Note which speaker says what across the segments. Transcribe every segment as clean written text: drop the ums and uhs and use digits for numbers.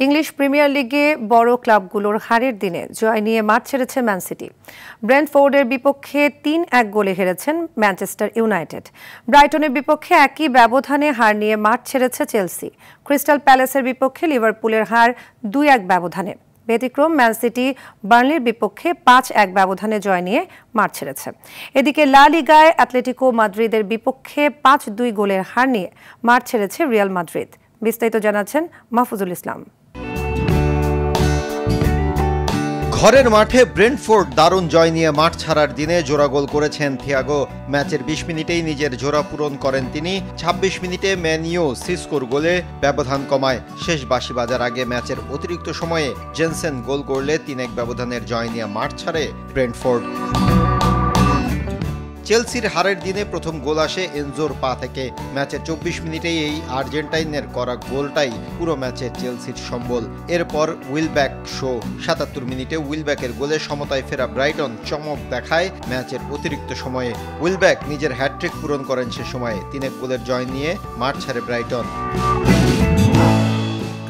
Speaker 1: English premier লিগে বড় ক্লাবগুলোর হারের দিনে জয় নিয়ে মাঠ ছেড়েছে ম্যান সিটি। ব্রেন্টফোর্ডের বিপক্ষে ৩-১ গোলে হেরেছেন ম্যানচেস্টার ইউনাইটেড। ব্রাইটনের বিপক্ষে একই ব্যবধানে হার নিয়ে মাঠ ছেড়েছে চেলসি। ক্রিস্টাল প্যালেসের বিপক্ষে লিভারপুলের হার ২-১ ব্যবধানে। ব্যতিক্রম ম্যান সিটি বার্নলির বিপক্ষে ৫-১ ব্যবধানে জয় নিয়ে মাঠ ছেড়েছে। এদিকে লা লিগায় অ্যাটলেটিকো মাদ্রিদের বিপক্ষে ৫-২ গোলের হার নিয়ে মাঠ ছেড়েছে রিয়াল মাদ্রিদ। বিস্তারিত জানাচ্ছেন মাহফুজুল ইসলাম।
Speaker 2: ঘরের মাঠে ব্রেন্টফোর্ড দারুণ জয় নিয়ে মাঠ ছাড়ার দিনে জোড়া গোল করেছেন থিয়াগো। ম্যাচের ২০ মিনিটেই নিজের জোড়া পূরণ করেন তিনি। ২৬ মিনিটে ম্যান ইউ সিসকোর গোলে ব্যবধান কমায়। শেষ বাঁশি বাজার আগে ম্যাচের অতিরিক্ত সময়ে জেনসেন গোল করলে ৩-১ ব্যবধানের জয় নিয়ে মাঠ ছাড়ে ব্রেন্টফোর্ড। চেলসির হারের দিনে প্রথম গোল আসে এনজোর পা থেকে। ম্যাচের ২৪ মিনিটেই এই আর্জেন্টাইনের করা গোলটাই পুরো ম্যাচে চেলসির সম্বল। এরপর উইলব্যাক শো। ৭৭ মিনিটে উইলব্যাকের গোলে সমতায় ফেরা ব্রাইটন চমক দেখায় ম্যাচের অতিরিক্ত সময়ে। উইলব্যাক নিজের হ্যাটট্রিক পূরণ করেন সে সময়ে। ৩-১ গোলের জয় নিয়ে মাঠ ছাড়ে ব্রাইটন।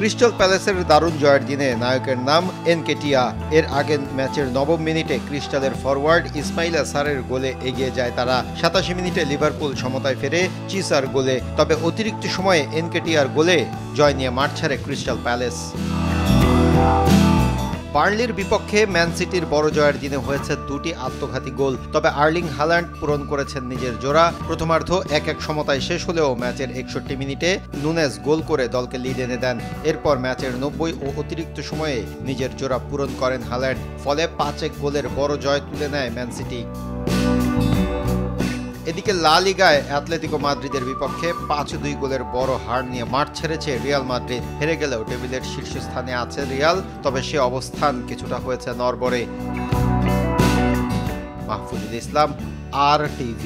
Speaker 2: ক্রিস্টাল প্যালেসের দারুণ জয়ের দিনে নায়কের নাম এনকেটিয়া। এর আগে ম্যাচের ৯০ মিনিটে ক্রিস্টালের ফরওয়ার্ড ইসমাইলা সারের গোলে এগিয়ে যায় তারা। ৮৭ মিনিটে লিভারপুল সমতায় ফেরে চিসার গোলে। তবে অতিরিক্ত সময়ে এনকেটিয়ার গোলে জয় নিয়ে মাঠ ছাড়ে ক্রিস্টাল প্যালেস। বার্নলির বিপক্ষে ম্যান সিটির বড় জয়ের দিনে হয়েছে দুটি আত্মঘাতী গোল। তবে আর্লিং হাল্যান্ড পূরণ করেছেন নিজের জোড়া। প্রথমার্ধ ১-১ সমতায় শেষ হলেও ম্যাচের ৬১ মিনিটে নুনেজ গোল করে দলকে লিড এনে দেন। এরপর ম্যাচের ৯০ ও অতিরিক্ত সময়ে নিজের জোড়া পূরণ করেন হাল্যান্ড। ফলে ৫-১ গোলের বড় জয় তুলে নেয় ম্যান সিটি। এদিকে লা লিগায় অ্যাটলেটিকো মাদ্রিদের বিপক্ষে ৫-২ গোলের বড় হার নিয়ে মাঠ ছেড়েছে রিয়াল মাদ্রিদ। হেরে গেলেও টেবিলের শীর্ষস্থানে আছে রিয়াল, তবে সে অবস্থান কিছুটা হয়েছে নড়বড়ে। মাহফুজুল ইসলাম, RTV।